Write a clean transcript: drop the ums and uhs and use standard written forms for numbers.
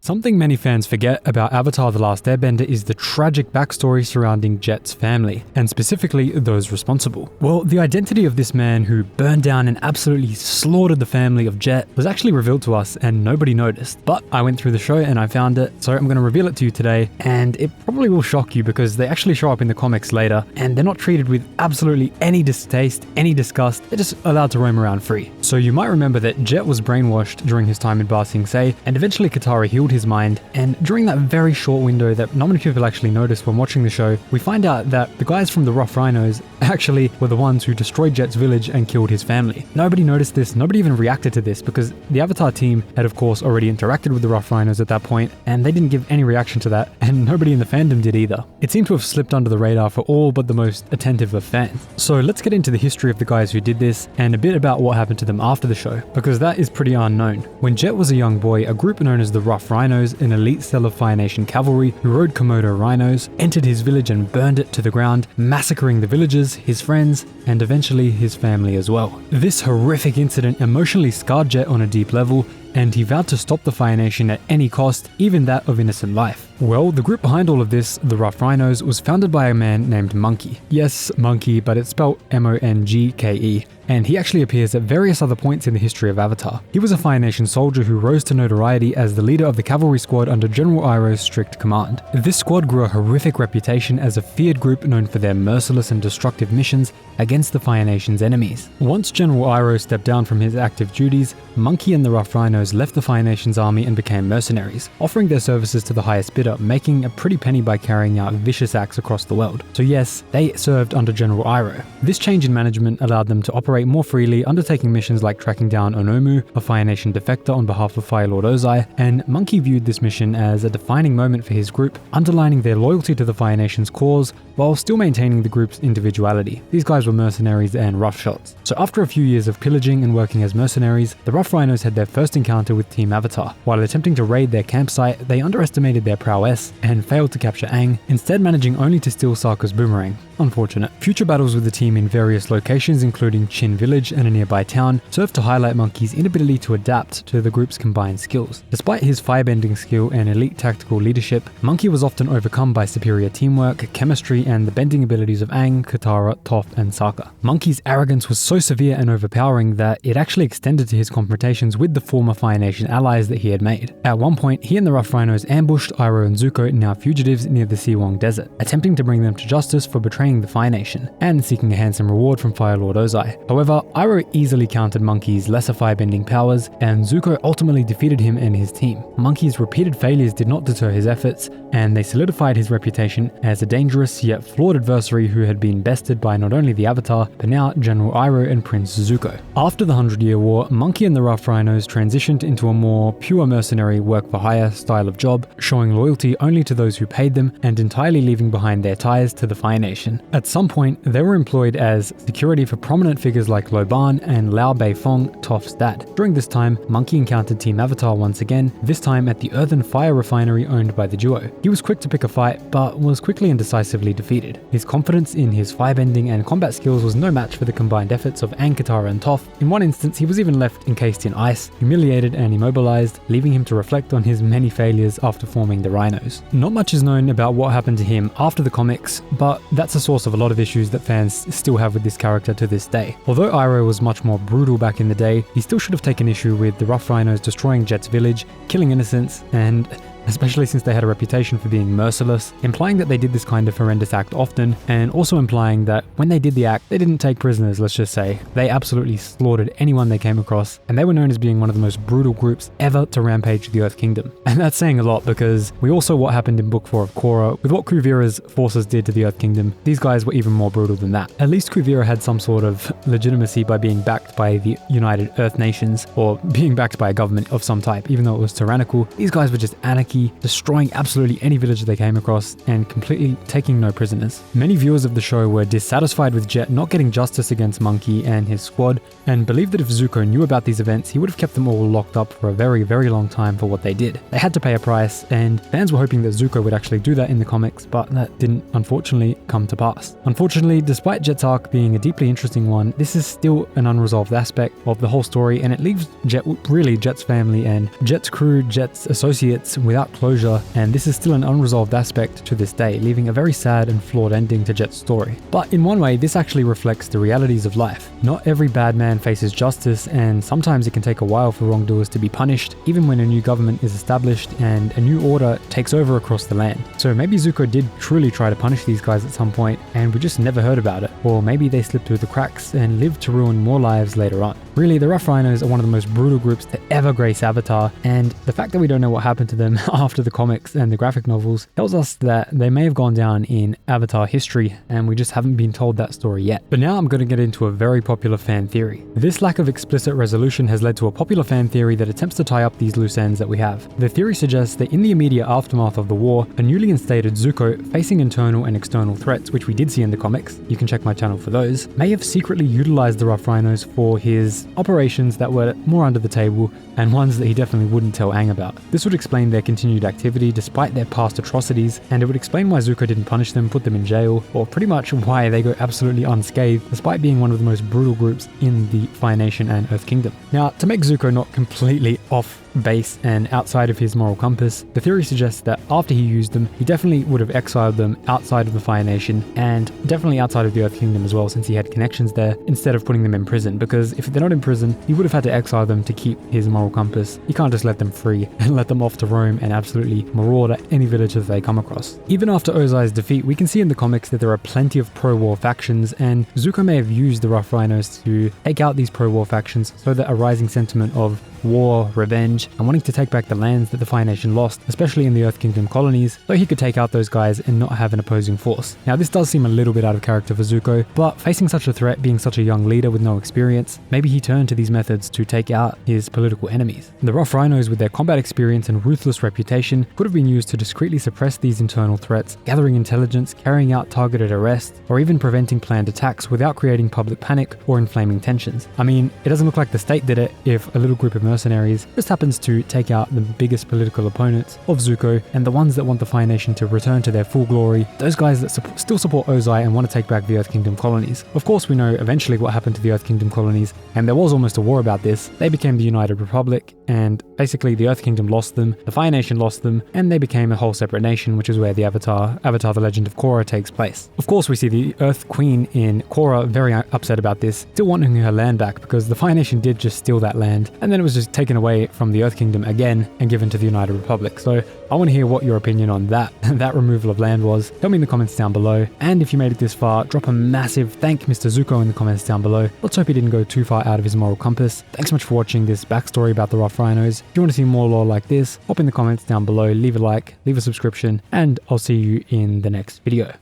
Something many fans forget about Avatar: The Last Airbender is the tragic backstory surrounding Jet's family, and specifically those responsible. Well, the identity of this man who burned down and absolutely slaughtered the family of Jet was actually revealed to us and nobody noticed. But I went through the show and I found it, so I'm going to reveal it to you today, and it probably will shock you because they actually show up in the comics later, and they're not treated with absolutely any distaste, any disgust. They're just allowed to roam around free. So you might remember that Jet was brainwashed during his time in Ba Sing Se, and eventually Katara healed his mind, and during that very short window that not many people actually noticed when watching the show, we find out that the guys from the Rough Rhinos actually were the ones who destroyed Jet's village and killed his family. Nobody noticed this, nobody even reacted to this, because the Avatar team had of course already interacted with the Rough Rhinos at that point, and they didn't give any reaction to that, and nobody in the fandom did either. It seemed to have slipped under the radar for all but the most attentive of fans. So let's get into the history of the guys who did this, and a bit about what happened to them after the show, because that is pretty unknown. When Jet was a young boy, a group known as the Rough Rhinos, an elite cell of Fire Nation cavalry who rode Komodo rhinos, entered his village and burned it to the ground, massacring the villagers, his friends, and eventually his family as well. This horrific incident emotionally scarred Jet on a deep level, and he vowed to stop the Fire Nation at any cost, even that of innocent life. Well, the group behind all of this, the Rough Rhinos, was founded by a man named Monkey. Yes, Monkey, but it's spelled Mongke. And he actually appears at various other points in the history of Avatar. He was a Fire Nation soldier who rose to notoriety as the leader of the cavalry squad under General Iroh's strict command. This squad grew a horrific reputation as a feared group known for their merciless and destructive missions against the Fire Nation's enemies. Once General Iroh stepped down from his active duties, Monkey and the Rough Rhinos left the Fire Nation's army and became mercenaries, offering their services to the highest bidder, making a pretty penny by carrying out vicious acts across the world. So yes, they served under General Iroh. This change in management allowed them to operate more freely, undertaking missions like tracking down Onomu, a Fire Nation defector on behalf of Fire Lord Ozai, and Monkey viewed this mission as a defining moment for his group, underlining their loyalty to the Fire Nation's cause while still maintaining the group's individuality. These guys were mercenaries and roughshots. So after a few years of pillaging and working as mercenaries, the Rough Rhinos had their first encounter with Team Avatar. While attempting to raid their campsite, they underestimated their prowess and failed to capture Aang, instead managing only to steal Sokka's boomerang. Unfortunate. Future battles with the team in various locations, including Chin Village and a nearby town, served to highlight Monkey's inability to adapt to the group's combined skills. Despite his firebending skill and elite tactical leadership, Monkey was often overcome by superior teamwork, chemistry, and the bending abilities of Aang, Katara, Toph, and Sokka. Monkey's arrogance was so severe and overpowering that it actually extended to his confrontations with the former Fire Nation allies that he had made. At one point, he and the Rough Rhinos ambushed Iroh and Zuko, now fugitives, near the Siwong Desert, attempting to bring them to justice for betraying the Fire Nation, and seeking a handsome reward from Fire Lord Ozai. However, Iroh easily countered Monkey's lesser firebending powers, and Zuko ultimately defeated him and his team. Monkey's repeated failures did not deter his efforts, and they solidified his reputation as a dangerous yet flawed adversary who had been bested by not only the Avatar, but now General Iroh and Prince Zuko. After the 100-Year War, Monkey and the Rough Rhinos transitioned into a more pure mercenary work-for-hire style of job, showing loyalty only to those who paid them and entirely leaving behind their ties to the Fire Nation. At some point, they were employed as security for prominent figures like Lo Ban and Lao Beifong, Toph's dad. During this time, Monkey encountered Team Avatar once again, this time at the earthen fire refinery owned by the duo. He was quick to pick a fight, but was quickly and decisively defeated. His confidence in his firebending and combat skills was no match for the combined efforts of Aang, Katara, and Toph. In one instance, he was even left encased in ice, humiliated and immobilized, leaving him to reflect on his many failures after forming the Rhinos. Not much is known about what happened to him after the comics, but that's a source of a lot of issues that fans still have with this character to this day. Although Iroh was much more brutal back in the day, he still should have taken issue with the Rough Rhinos destroying Jet's village, killing innocents, and especially since they had a reputation for being merciless, implying that they did this kind of horrendous act often, and also implying that when they did the act, they didn't take prisoners, let's just say. They absolutely slaughtered anyone they came across, and they were known as being one of the most brutal groups ever to rampage the Earth Kingdom. And that's saying a lot because we all saw what happened in Book 4 of Korra with what Kuvira's forces did to the Earth Kingdom. These guys were even more brutal than that. At least Kuvira had some sort of legitimacy by being backed by the United Earth Nations, or being backed by a government of some type, even though it was tyrannical. These guys were just anarchy monkey, destroying absolutely any village they came across and completely taking no prisoners. Many viewers of the show were dissatisfied with Jet not getting justice against Monkey and his squad, and believed that if Zuko knew about these events, he would have kept them all locked up for a very, very long time for what they did. They had to pay a price, and fans were hoping that Zuko would actually do that in the comics, but that didn't unfortunately come to pass. Unfortunately, despite Jet's arc being a deeply interesting one, this is still an unresolved aspect of the whole story, and it leaves Jet's family and Jet's crew, Jet's associates without closure, and this is still an unresolved aspect to this day, leaving a very sad and flawed ending to Jet's story. But in one way, this actually reflects the realities of life. Not every bad man faces justice, and sometimes it can take a while for wrongdoers to be punished, even when a new government is established and a new order takes over across the land. So maybe Zuko did truly try to punish these guys at some point, and we just never heard about it. Or maybe they slipped through the cracks and lived to ruin more lives later on. Really, the Rough Rhinos are one of the most brutal groups to ever grace Avatar, and the fact that we don't know what happened to them after the comics and the graphic novels tells us that they may have gone down in Avatar history, and we just haven't been told that story yet. But now I'm going to get into a very popular fan theory. This lack of explicit resolution has led to a popular fan theory that attempts to tie up these loose ends that we have. The theory suggests that in the immediate aftermath of the war, a newly instated Zuko, facing internal and external threats, which we did see in the comics, you can check my channel for those, may have secretly utilized the Rough Rhinos for his operations that were more under the table, and ones that he definitely wouldn't tell Aang about. This would explain their continued activity despite their past atrocities, and it would explain why Zuko didn't punish them, put them in jail, or pretty much why they go absolutely unscathed despite being one of the most brutal groups in the Fire Nation and Earth Kingdom. Now, to make Zuko not completely off base and outside of his moral compass, the theory suggests that after he used them, he definitely would have exiled them outside of the Fire Nation, and definitely outside of the Earth Kingdom as well, since he had connections there, instead of putting them in prison, because if they're not in prison, he would have had to exile them to keep his moral compass. You can't just let them free and let them off to roam and absolutely maraud at any village that they come across. Even after Ozai's defeat, we can see in the comics that there are plenty of pro-war factions, and Zuko may have used the Rough Rhinos to take out these pro-war factions so that a rising sentiment of war, revenge, and wanting to take back the lands that the Fire Nation lost, especially in the Earth Kingdom colonies, so he could take out those guys and not have an opposing force. Now, this does seem a little bit out of character for Zuko, but facing such a threat, being such a young leader with no experience, maybe he turned to these methods to take out his political enemies. The Rough Rhinos, with their combat experience and ruthless reputation, could have been used to discreetly suppress these internal threats, gathering intelligence, carrying out targeted arrests, or even preventing planned attacks without creating public panic or inflaming tensions. I mean, it doesn't look like the state did it if a little group of mercenaries just happens to take out the biggest political opponents of Zuko, and the ones that want the Fire Nation to return to their full glory, those guys that still support Ozai and want to take back the Earth Kingdom colonies. Of course, we know eventually what happened to the Earth Kingdom colonies, and there was almost a war about this. They became the United Republic, and basically the Earth Kingdom lost them, the Fire Nation lost them, and they became a whole separate nation, which is where the Avatar the Legend of Korra takes place. Of course, we see the Earth Queen in Korra very upset about this, still wanting her land back, because the Fire Nation did just steal that land, and then it was just taken away from the Earth Kingdom again and given to the United Republic. So I want to hear what your opinion on that removal of land was. Tell me in the comments down below, and if you made it this far, drop a massive thank Mr. Zuko in the comments down below. Let's hope he didn't go too far out of his moral compass. Thanks so much for watching this backstory about the Rough Rhinos. If you want to see more lore like this, hop in the comments down below, leave a like, leave a subscription, and I'll see you in the next video.